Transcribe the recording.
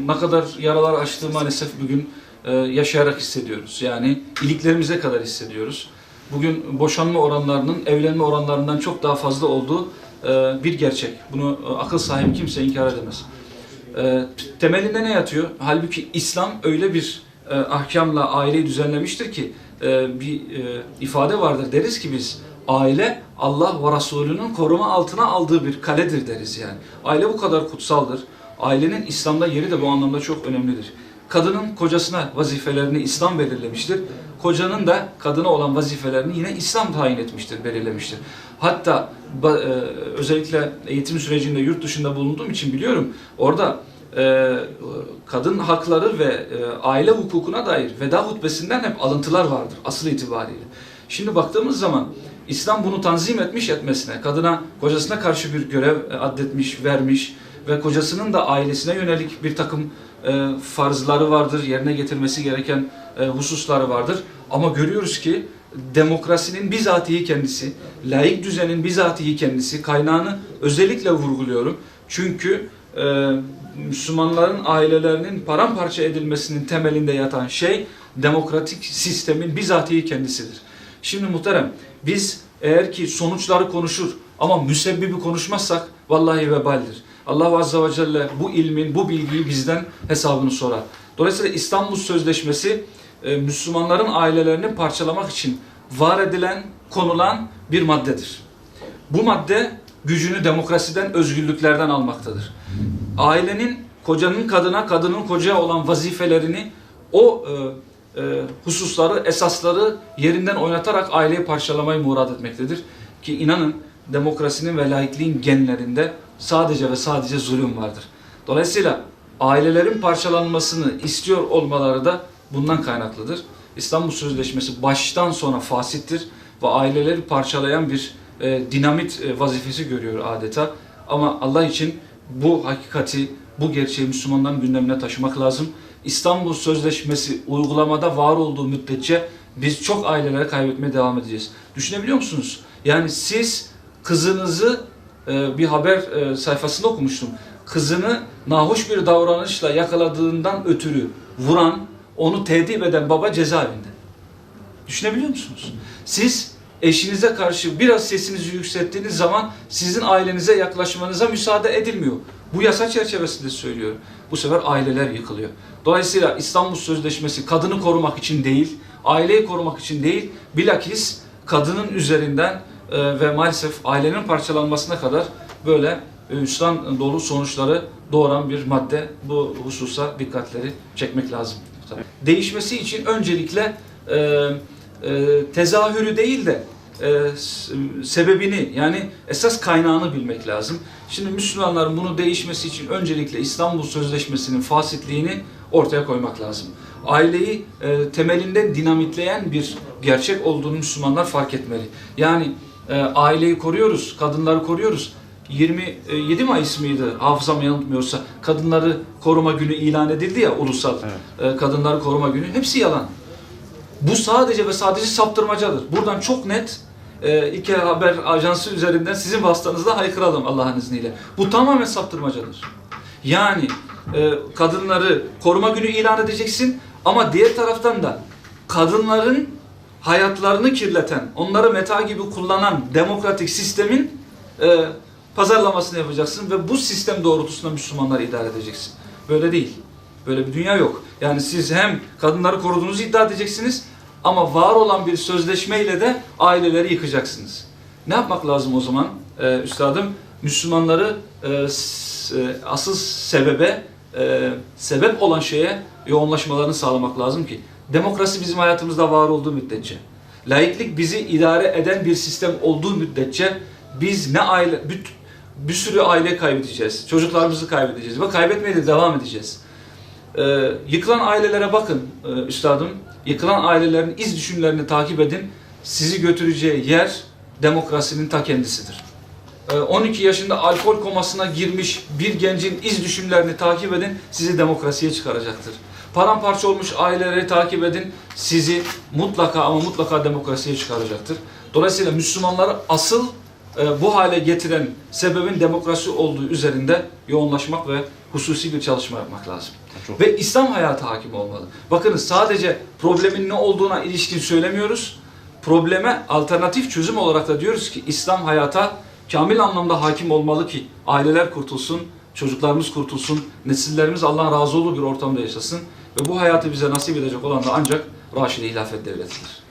ne kadar yaralar açtığı maalesef bugün yaşayarak hissediyoruz. Yani iliklerimize kadar hissediyoruz. Bugün boşanma oranlarının evlenme oranlarından çok daha fazla olduğu bir gerçek. Bunu akıl sahibi kimse inkar edemez. Temelinde ne yatıyor? Halbuki İslam öyle bir ahkamla aileyi düzenlemiştir ki bir ifade vardır. Deriz ki biz aile Allah ve Resulü'nün koruma altına aldığı bir kaledir deriz yani. Aile bu kadar kutsaldır. Ailenin İslam'da yeri de bu anlamda çok önemlidir. Kadının kocasına vazifelerini İslam belirlemiştir. Kocanın da kadına olan vazifelerini yine İslam tayin etmiştir, belirlemiştir. Hatta özellikle eğitim sürecinde yurt dışında bulunduğum için biliyorum. Orada kadın hakları ve aile hukukuna dair veda hutbesinden hep alıntılar vardır asıl itibariyle. Şimdi baktığımız zaman İslam bunu tanzim etmiş etmesine, kadına kocasına karşı bir görev addetmiş, vermiş ve kocasının da ailesine yönelik bir takım farzları vardır, yerine getirmesi gereken hususları vardır. Ama görüyoruz ki demokrasinin bizatihi kendisi, laik düzenin bizatihi kendisi, kaynağını özellikle vurguluyorum. Çünkü Müslümanların ailelerinin paramparça edilmesinin temelinde yatan şey demokratik sistemin bizatihi kendisidir. Şimdi muhterem, biz eğer ki sonuçları konuşur ama müsebbibi konuşmazsak vallahi vebaldir. Allah Azze ve Celle bu ilmin, bu bilgiyi bizden hesabını sorar. Dolayısıyla İstanbul Sözleşmesi Müslümanların ailelerini parçalamak için var edilen, konulan bir maddedir. Bu madde gücünü demokrasiden, özgürlüklerden almaktadır. Ailenin kocanın kadına, kadının kocaya olan vazifelerini, o hususları, esasları yerinden oynatarak aileyi parçalamayı murad etmektedir. Ki inanın demokrasinin ve laikliğin genlerinde sadece ve sadece zulüm vardır. Dolayısıyla ailelerin parçalanmasını istiyor olmaları da bundan kaynaklıdır. İstanbul Sözleşmesi baştan sona fasittir ve aileleri parçalayan bir dinamit vazifesi görüyor adeta. Ama Allah için bu hakikati, bu gerçeği Müslümanların gündemine taşımak lazım. İstanbul Sözleşmesi uygulamada var olduğu müddetçe biz çok aileleri kaybetmeye devam edeceğiz. Düşünebiliyor musunuz? Yani siz kızınızı bir haber sayfasında okumuştum. Kızını nahoş bir davranışla yakaladığından ötürü vuran, onu tedip eden baba cezaevinde. Düşünebiliyor musunuz? Siz eşinize karşı biraz sesinizi yükselttiğiniz zaman sizin ailenize yaklaşmanıza müsaade edilmiyor. Bu yasa çerçevesinde söylüyorum. Bu sefer aileler yıkılıyor. Dolayısıyla İstanbul Sözleşmesi kadını korumak için değil, aileyi korumak için değil, bilakis kadının üzerinden ve maalesef ailenin parçalanmasına kadar böyle hüsran dolu sonuçları doğuran bir madde. Bu hususa dikkatleri çekmek lazım. Değişmesi için öncelikle tezahürü değil de sebebini, yani esas kaynağını bilmek lazım. Şimdi Müslümanların bunu değişmesi için öncelikle İstanbul Sözleşmesi'nin fasitliğini ortaya koymak lazım. Aileyi temelinde dinamitleyen bir gerçek olduğunu Müslümanlar fark etmeli. Yani aileyi koruyoruz, kadınları koruyoruz. 27 Mayıs mıydı hafızam yanıltmıyorsa, kadınları koruma günü ilan edildi ya, ulusal kadınları koruma günü. Hepsi yalan. Bu sadece ve sadece saptırmacadır. Buradan çok net İlke Haber Ajansı üzerinden sizin vasıtanızla haykıralım Allah'ın izniyle. Bu tamamen saptırmacadır. Yani kadınları koruma günü ilan edeceksin ama diğer taraftan da kadınların hayatlarını kirleten, onları meta gibi kullanan demokratik sistemin pazarlamasını yapacaksın ve bu sistem doğrultusunda Müslümanları idare edeceksin. Böyle değil. Böyle bir dünya yok. Yani siz hem kadınları koruduğunuzu iddia edeceksiniz ama var olan bir sözleşmeyle de aileleri yıkacaksınız. Ne yapmak lazım o zaman üstadım? Müslümanları asıl sebep olan şeye yoğunlaşmalarını sağlamak lazım ki demokrasi bizim hayatımızda var olduğu müddetçe, laiklik bizi idare eden bir sistem olduğu müddetçe biz ne aile, bir sürü aile kaybedeceğiz, çocuklarımızı kaybedeceğiz ve kaybetmeye de devam edeceğiz. Yıkılan ailelere bakın üstadım, yıkılan ailelerin iz düşümlerini takip edin, sizi götüreceği yer demokrasinin ta kendisidir. 12 yaşında alkol komasına girmiş bir gencin iz düşümlerini takip edin, sizi demokrasiye çıkaracaktır. Paramparça olmuş aileleri takip edin, sizi mutlaka ama mutlaka demokrasiye çıkaracaktır. Dolayısıyla Müslümanları asıl bu hale getiren sebebin demokrasi olduğu üzerinde yoğunlaşmak ve hususi bir çalışma yapmak lazım. Ve İslam hayatı hakim olmalı. Bakınız sadece problemin ne olduğuna ilişkin söylemiyoruz. Probleme alternatif çözüm olarak da diyoruz ki İslam hayata kamil anlamda hakim olmalı ki aileler kurtulsun, çocuklarımız kurtulsun, nesillerimiz Allah'ın razı olduğu bir ortamda yaşasın ve bu hayatı bize nasip edecek olan da ancak Raşid-i Hilafet Devleti'dir.